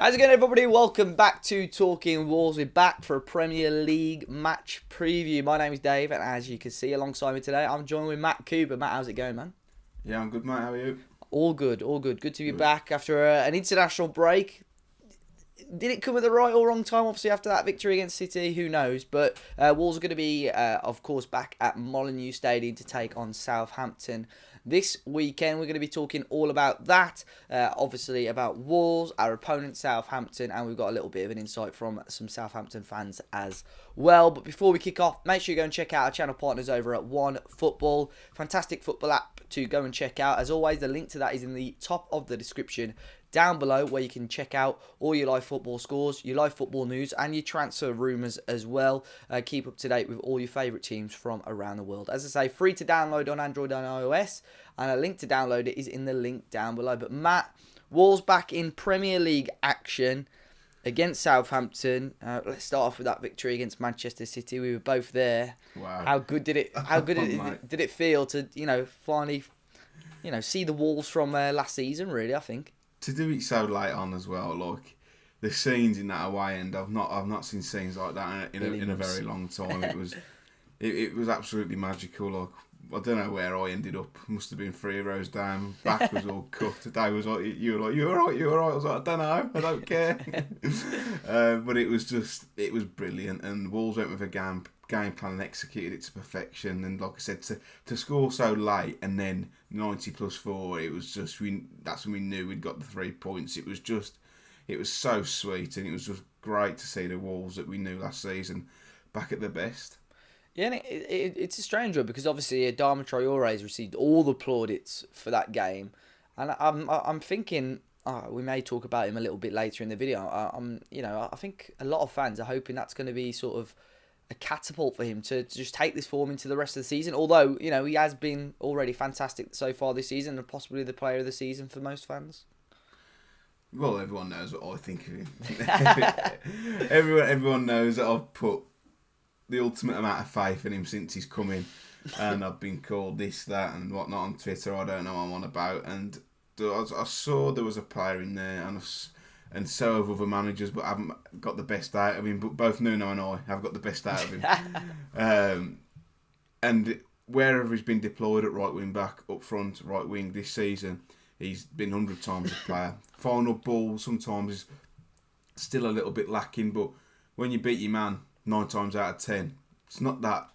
How's it going, everybody? Welcome back to Talking Wolves. We're back for a Premier League match preview. My name is Dave, and as you can see alongside me today, I'm joined with Matt Cooper. Matt, how's it going, man? Yeah, I'm good, mate. How are you? All good, all good. Good to be back after an international break. Did it come at the right or wrong time? Obviously, after that victory against City, who knows? But Wolves are going to be, of course, back at Molineux Stadium to take on Southampton this weekend. We're going to be talking all about that, obviously about Wolves, our opponent Southampton, and we've got a little bit of an insight from some Southampton fans as well. But before we kick off, make sure you go and check out our channel partners over at One Football. Fantastic football app to go and check out. As always, the link to that is in the top of the description down below, where you can check out all your live football scores, your live football news, and your transfer rumours as well. Keep up to date with all your favourite teams from around the world. As I say, free to download on Android and iOS, and a link to download it is in the link down below. But Matt, Wolves back in Premier League action against Southampton. Let's start off with that victory against Manchester City. We were both there. Wow. How good did it? How good did it feel to finally see the Wolves from last season? Really, I think. To do it so late on as well, like the scenes in that away end, I've not seen scenes like that in a very long time. It was absolutely magical. Like, I don't know where I ended up. Must have been 3 rows down. Back was all cut. Today was like, you were like, you all right. I was like, I don't know. I don't care. But it was brilliant. And Wolves went with a game plan and executed it to perfection. And like I said, to score so late and then 90 plus 4, it was just that's when we knew we'd got the 3 points. It was so sweet, and it was just great to see the Wolves that we knew last season back at their best. Yeah, and it's a strange one because obviously Adama Traore has received all the plaudits for that game, and I'm thinking we may talk about him a little bit later in the video. I think a lot of fans are hoping that's going to be sort of a catapult for him to just take this form into the rest of the season. Although he has been already fantastic so far this season, and possibly the player of the season for most fans. Well, everyone knows what I think of him. everyone knows that I've put the ultimate amount of faith in him since he's come in, and I've been called this, that, and whatnot on Twitter. I don't know what I'm on about, and I saw there was a player in there, and so have other managers, but I haven't got the best out of him. But both Nuno and I have got the best out of him. And wherever he's been deployed at right wing back, up front, right wing this season, he's been 100 times a player. Final ball sometimes is still a little bit lacking, but when you beat your man 9 times out of 10, it's not that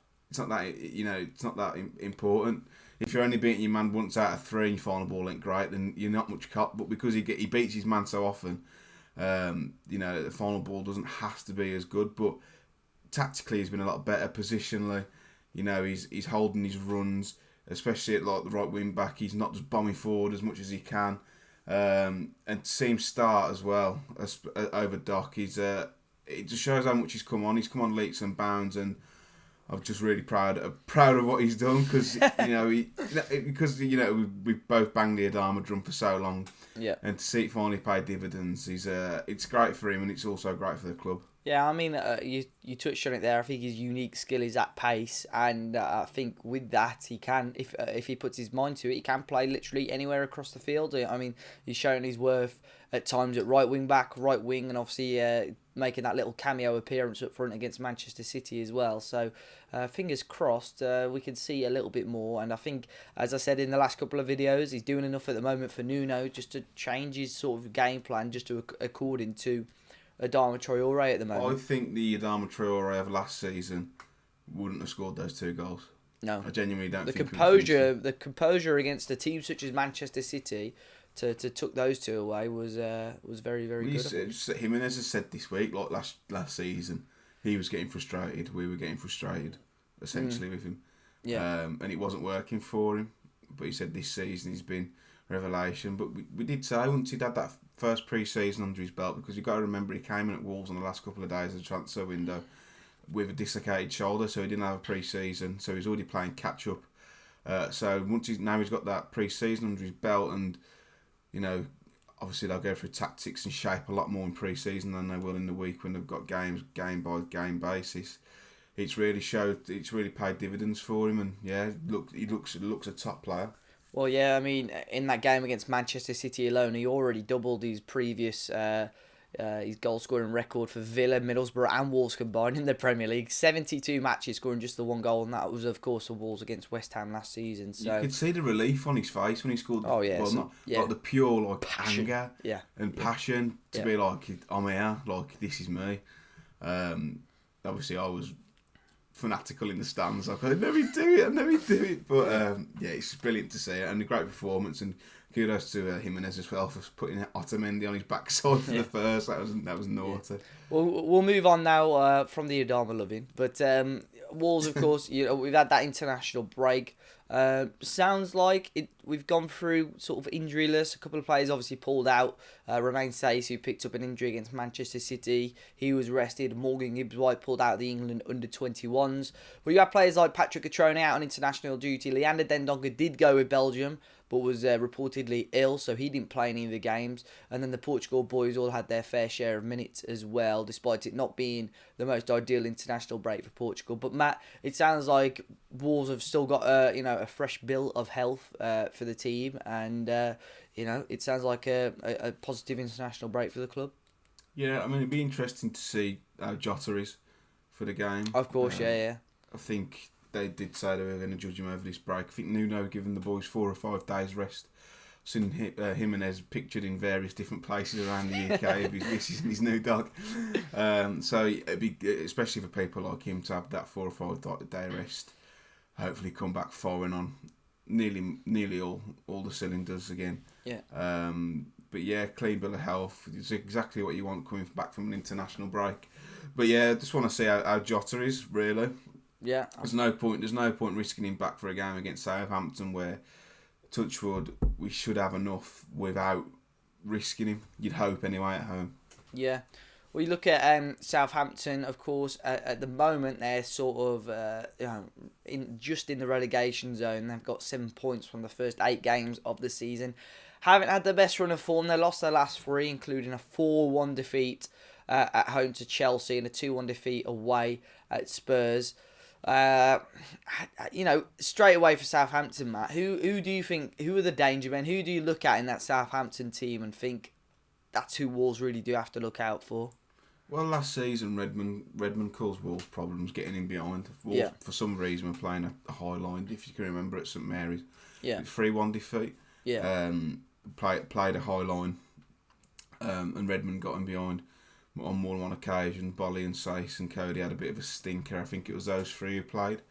important. If you're only beating your man once out of 3 and your final ball ain't great, then you're not much cop. But because he beats his man so often, the final ball doesn't have to be as good. But tactically, he's been a lot better. Positionally, he's holding his runs, especially at like the right wing back. He's not just bombing forward as much as he can, and to see him start as well over Doc, it just shows how much he's come on. He's come on leaps and bounds, and I'm just really proud of what he's done because we both banged the Adama drum for so long. Yeah. And to see it finally pay dividends, it's great for him, and it's also great for the club. Yeah, I mean, you touched on it there. I think his unique skill is at pace, and I think with that he can, if he puts his mind to it, he can play literally anywhere across the field. I mean, he's shown his worth at times at right wing back, right wing, and obviously making that little cameo appearance up front against Manchester City as well. So fingers crossed we can see a little bit more. And I think, as I said in the last couple of videos, he's doing enough at the moment for Nuno just to change his sort of game plan just to according to Adama Traore at the moment. I think the Adama Traore of last season wouldn't have scored those 2 goals. No, I genuinely don't think the composure agaast a team such as Manchester City to took those 2 away was very, very good. Jimenez has said this week, like last season, he was getting frustrated. We were getting frustrated, essentially, with him. Yeah. And it wasn't working for him. But he said this season he's been revelation. But we did say once he'd had that first pre-season under his belt, because you've got to remember he came in at Wolves on the last couple of days of the transfer window with a dislocated shoulder, so he didn't have a pre-season, so he's already playing catch-up. So now he's got that pre-season under his belt, and obviously they'll go through tactics and shape a lot more in pre-season than they will in the week when they've got games game by game basis. It's really paid dividends for him, and he looks a top player. Well, yeah, I mean, in that game against Manchester City alone, he already doubled his previous his goal scoring record for Villa, Middlesbrough and Wolves combined in the Premier League. 72 matches, scoring just the one goal, and that was, of course, the Wolves against West Ham last season. So you could see the relief on his face when he scored. Oh, yeah. Well, So, not yeah. like the pure like Passion. anger Yeah. and passion to Yeah. be like, I'm here, like this is me. Obviously, I was fanatical in the stands. Like, I'd never do it. But yeah, it's brilliant to see it, and a great performance. And kudos to Jimenez as well for putting Otamendi on his backside for the first. That was naughty. Well, we'll move on now from the Adama loving, but Wolves, of course, we've had that international break. Sounds like we've gone through sort of injuryless. A couple of players obviously pulled out. Romain Saiss, who picked up an injury against Manchester City, he was rested. Morgan Gibbs-White pulled out of the England under-21s. But you have players like Patrick Catrone out on international duty. Leander Dendoncker did go with Belgium, but was reportedly ill, so he didn't play any of the games. And then the Portugal boys all had their fair share of minutes as well, despite it not being the most ideal international break for Portugal. But Matt, it sounds like Wolves have still got a fresh bill of health for the team, and it sounds like a positive international break for the club. Yeah, I mean, it'd be interesting to see how Jota is for the game. Of course, yeah. I think they did say they were going to judge him over this break. I think Nuno given the boys 4 or 5 days rest. I've seen Jimenez pictured in various different places around the UK of his missus and his new dog. So it'd be, especially for people like him, to have that 4 or 5 day rest. Hopefully come back firing on nearly all the cylinders again. Yeah. But yeah, clean bill of health. It's exactly what you want coming back from an international break. But yeah, I just want to see how Jota is, really. Yeah. There's no point risking him back for a game against Southampton where, touchwood, we should have enough without risking him. You'd hope anyway at home. Yeah. Well, you look at Southampton, of course. At the moment, they're sort of in the relegation zone. They've got 7 points from the first 8 games of the season. Haven't had the best run of form. They lost their last 3, including a 4-1 defeat at home to Chelsea and a 2-1 defeat away at Spurs. Straight away for Southampton, Matt. Who do you think? Who are the danger men? Who do you look at in that Southampton team and think that's who Wolves really do have to look out for? Well, last season Redmond caused Wolves problems getting in behind. Wolves, for some reason, were playing a high line. If you can remember, at St Mary's, 3-1 defeat. Yeah. Played a high line, and Redmond got in behind on more than one occasion. Bolly and Saiss and Cody had a bit of a stinker. I think it was those 3 who played,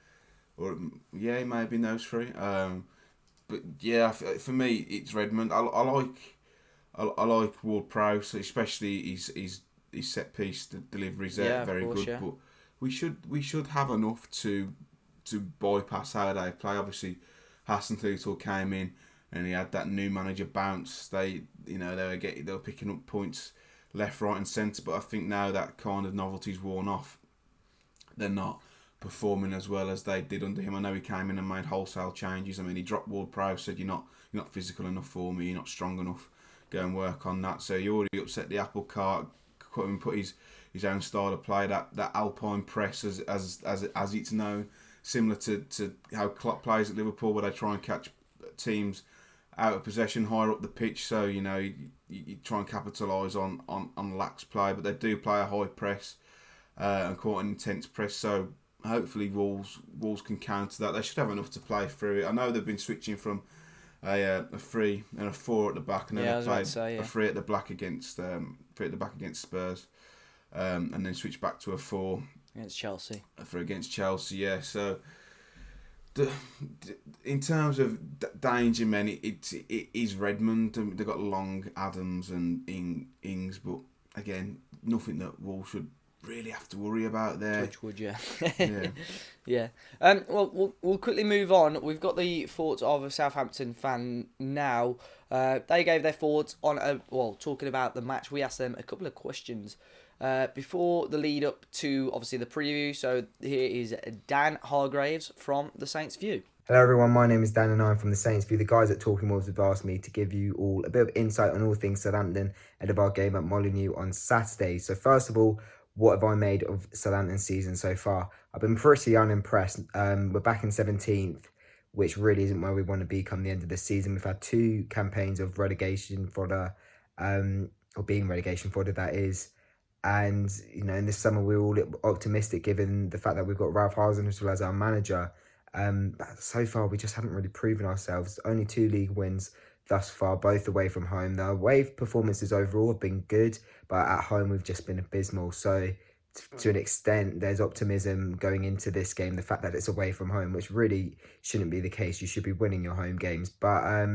or yeah, it may have been those 3. But yeah, for me, it's Redmond. I like Ward-Prowse, especially his set piece deliveries there, very good. Yeah. But we should have enough to bypass how they play. Obviously, Hassan Tutel came in and he had that new manager bounce. They were picking up points left, right, and centre. But I think now that kind of novelty's worn off. They're not performing as well as they did under him. I know he came in and made wholesale changes. I mean, he dropped Ward-Prowse, said you're not physical enough for me. You're not strong enough. Go and work on that. So you already upset the apple cart. Put his own style of play, that Alpine press as it's known, similar to how Klopp plays at Liverpool, where they try and catch teams out of possession higher up the pitch. So you try and capitalise on lax play, but they do play a high press and quite an intense press. So hopefully Wolves can counter that. They should have enough to play through it. I know they've been switching from a 3 and a 4 at the back, and then they played a 3 at the back against Spurs, and then switched back to a 4 against Chelsea. Against Chelsea, yeah. So, in terms of danger men, it is Redmond. They've got Long, Adams, and Ings, but again, nothing that Wolves should really have to worry about there. Touchwood, yeah. Yeah. Well, we'll quickly move on. We've got the thoughts of a Southampton fan now. They gave their thoughts on talking about the match. We asked them a couple of questions before the lead up to obviously the preview. So here is Dan Hargraves from the Saints View. Hello everyone, my name is Dan and I'm from the Saints View. The guys at Talking Wolves have asked me to give you all a bit of insight on all things Southampton ahead of our game at Molineux on Saturday. So first of all, what have I made of Southampton's season so far? I've been pretty unimpressed. We're back in 17th, which really isn't where we want to be come the end of the season. We've had 2 campaigns of relegation fodder. or being relegation fodder, that is. And, in this summer, we're all optimistic given the fact that we've got Ralph Hasenhüttl as our manager. But so far, we just haven't really proven ourselves. Only 2 league wins thus far, both away from home. The away performances overall have been good, but at home, we've just been abysmal. So, to an extent, there's optimism going into this game. The fact that it's away from home, which really shouldn't be the case. You should be winning your home games. But,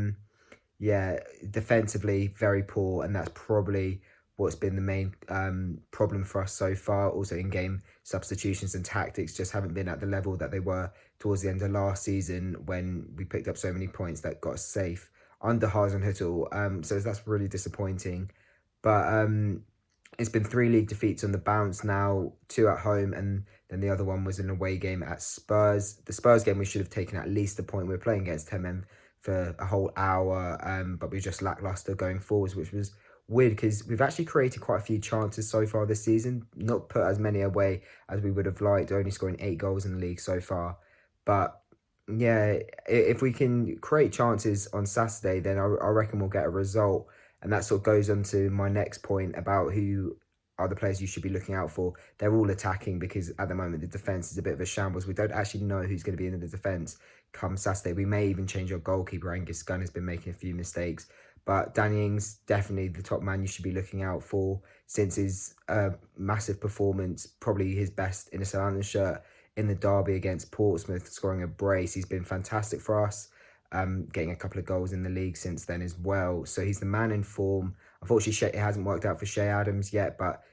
yeah, defensively, very poor, and that's probably what's been the main problem for us so far. Also, in-game substitutions and tactics just haven't been at the level that they were towards the end of last season when we picked up so many points that got us safe under Hasenhüttl. So that's really disappointing. But it's been 3 league defeats on the bounce now, 2 at home, and then the other one was an away game at Spurs. The Spurs game, we should have taken at least a point. We were playing against 10 men for a whole hour, but we were just lackluster going forwards, which was weird because we've actually created quite a few chances so far this season. Not put as many away as we would have liked, only scoring 8 goals in the league so far. But yeah, if we can create chances on Saturday, then I reckon we'll get a result. And that sort of goes on to my next point about who are the players you should be looking out for. They're all attacking because at the moment the defence is a bit of a shambles. We don't actually know who's going to be in the defence come Saturday. We may even change our goalkeeper. Angus Gunn has been making a few mistakes. But Danny Ings, definitely the top man you should be looking out for since his massive performance, probably his best in a Southampton shirt in the derby against Portsmouth, scoring a brace. He's been fantastic for us, getting a couple of goals in the league since then as well. So he's the man in form. Unfortunately, it hasn't worked out for Shea Adams yet, but,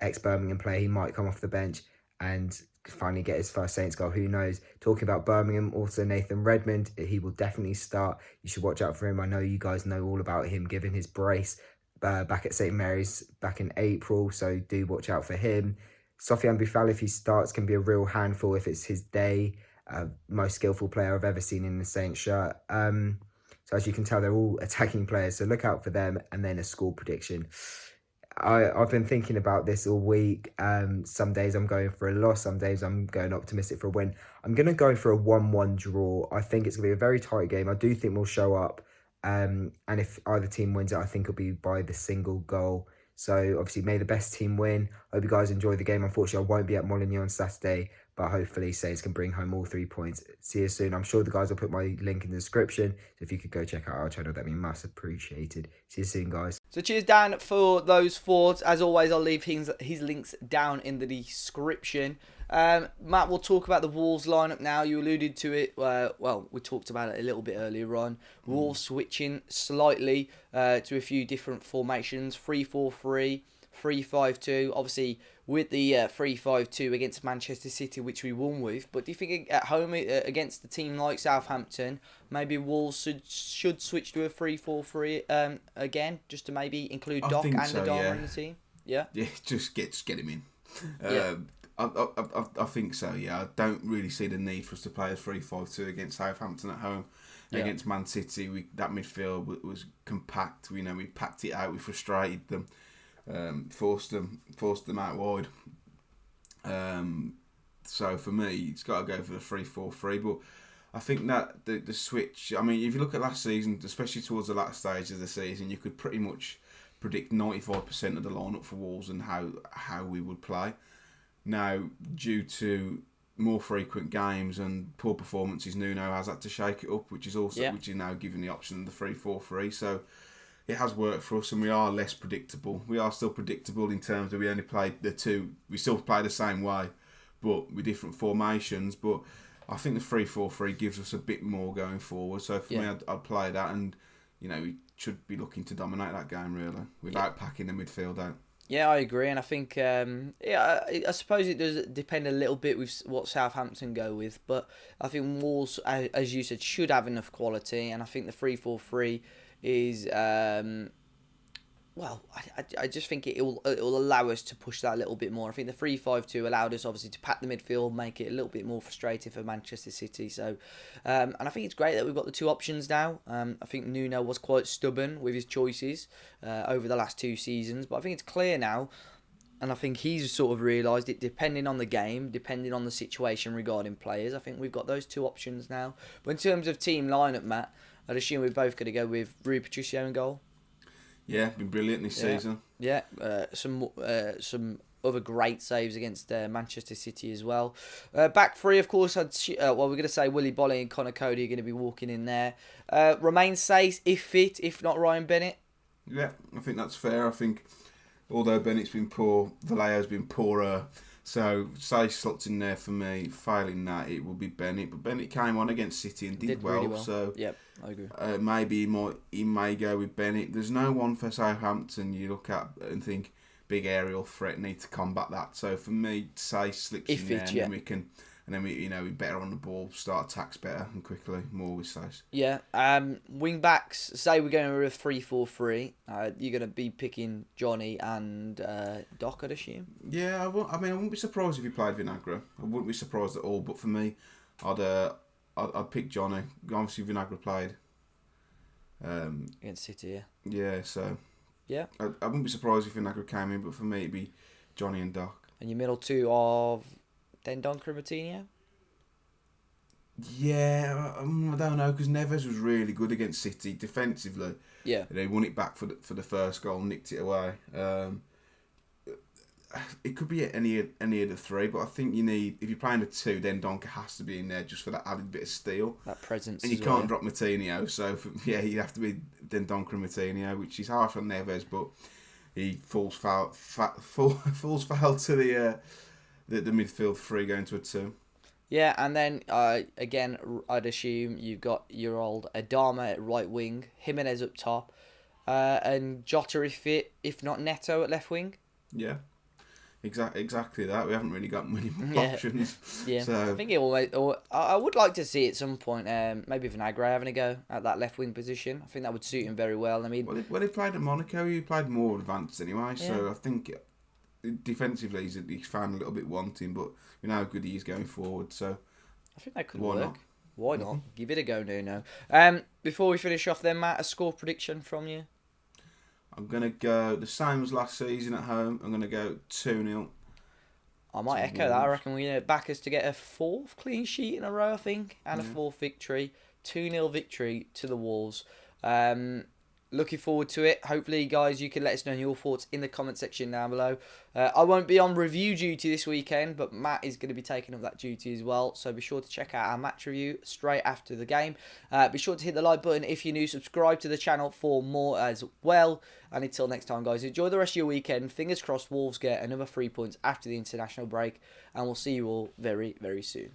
ex-Birmingham player, he might come off the bench and finally get his first Saints goal. Who knows? Talking about Birmingham, also Nathan Redmond, he will definitely start. You should watch out for him. I know you guys know all about him, given his brace back at St Mary's back in April, so do watch out for him. Sofiane Boufal, if he starts, can be a real handful if it's his day. Most skillful player I've ever seen in the Saints shirt. So as you can tell, they're all attacking players, so look out for them. And then a score prediction. I've been thinking about this all week. Some days I'm going for a loss, some days I'm going optimistic for a win. I'm going to go for a 1-1 draw. I think it's going to be a very tight game. I do think we'll show up. And if either team wins it, I think it'll be by the single goal. So obviously, may the best team win. Hope you guys enjoy the game. Unfortunately, I won't be at Molineux on Saturday, but hopefully Saints can bring home all 3 points. See you soon. I'm sure the guys will put my link in the description. So if you could go check out our channel, that'd be much appreciated. See you soon, guys. So cheers, Dan, for those thoughts. As always, I'll leave his links down in the description. Matt, we'll talk about the Wolves lineup now. You alluded to it. We talked about it a little bit earlier on. Wolves switching slightly to a few different formations. 3-4-3, 3-5-2. Obviously, with the 3-5-2 against Manchester City, which we won with. But do you think at home against a team like Southampton, maybe Wolves should switch to a 3-4-3 again, just to maybe include Doc and Adama in the team? Yeah? Yeah, just get him in. Yeah. I think so, yeah. I don't really see the need for us to play a 3-5-2 against Southampton at home. Yeah. Against Man City, that midfield was compact. We packed it out, we frustrated them, forced them out wide. So for me, it's got to go for the 3-4-3. But I think that the switch, I mean, if you look at last season, especially towards the last stage of the season, you could pretty much predict 95% of the lineup for Wolves and how we would play. Now, due to more frequent games and poor performances, Nuno has had to shake it up, which is now given the option of the 3-4-3. So it has worked for us, and we are less predictable. We are still predictable in terms of we only played the two. We still play the same way, but with different formations. But I think the 3-4-3 gives us a bit more going forward. So for me, I'd play that, and we should be looking to dominate that game really without packing the midfield out. Yeah, I agree, and I think I suppose it does depend a little bit with what Southampton go with, but I think Wolves, as you said, should have enough quality, and I think the 3-4-3 is I just think it will allow us to push that a little bit more. I think the 3-5-2 allowed us obviously to pack the midfield, make it a little bit more frustrating for Manchester City. So, and I think it's great that we've got the two options now. I think Nuno was quite stubborn with his choices over the last 2 seasons, but I think it's clear now, and I think he's sort of realised it. Depending on the game, depending on the situation regarding players, I think we've got those two options now. But in terms of team lineup, Matt, I'd assume we're both going to go with Rui Patricio in goal. Yeah, been brilliant this season. Yeah, some other great saves against Manchester City as well. Back three, of course, we're going to say Willy Bolly and Connor Cody are going to be walking in there. Romain Saiss, if fit, if not Ryan Bennett. Yeah, I think that's fair. I think although Bennett's been poor, Vallejo's been poorer. So Saiss slots in there for me. Failing that, it will be Bennett. But Bennett came on against City and did well. Really well. So yep, I agree. Maybe he may go with Bennett. There's no one for Southampton you look at and think big aerial threat, need to combat that. So for me, Saiss slips in there, and then we we better on the ball, start attacks better and quickly, more with Saiss. Yeah. Wing backs. Say we're going with a 3-4-3. You're going to be picking Johnny and Doc, I'd assume. Yeah, I wouldn't be surprised if he played Vinagre. I wouldn't be surprised at all. But for me, I'd pick Johnny. Obviously, Vinagre played Against City, yeah. Yeah, so yeah, I wouldn't be surprised if Vinagre came in. But for me, it'd be Johnny and Doc. And your middle two of Dendoncker and Moutinho? Yeah, I don't know, because Neves was really good against City defensively. Yeah. They won it back for the first goal, nicked it away. It could be any of the three, but I think you need, if you're playing a two, then Donker has to be in there just for that added bit of steel. That presence. And you can't drop Moutinho, so you have to be Dendoncker and Moutinho, which is harsh on Neves, but he falls foul to the midfield three going to a two. Yeah, and then again, I'd assume you've got your old Adama at right wing, Jimenez up top, and Jota if fit, if not Neto at left wing. Yeah, exactly that. We haven't really got many more options. Yeah, so, I think it will. I would like to see at some point, maybe Vinagre having a go at that left wing position. I think that would suit him very well. I mean, when he played at Monaco, he played more advanced anyway. Yeah. So I think defensively he's found a little bit wanting, but we know how good he is going forward. So I think that could work. Not? Why not? Give it a go, Nuno. Before we finish off, then Matt, a score prediction from you. I'm gonna go the same as last season at home. I'm gonna go 2-0. I might echo that. I reckon we're going to back us to get a fourth clean sheet in a row, I think, and a fourth victory. 2-0 victory to the Wolves. Looking forward to it. Hopefully, guys, you can let us know your thoughts in the comment section down below. I won't be on review duty this weekend, but Matt is going to be taking up that duty as well. So be sure to check out our match review straight after the game. Be sure to hit the like button if you're new. Subscribe to the channel for more as well. And until next time, guys, enjoy the rest of your weekend. Fingers crossed Wolves get another 3 points after the international break. And we'll see you all very, very soon.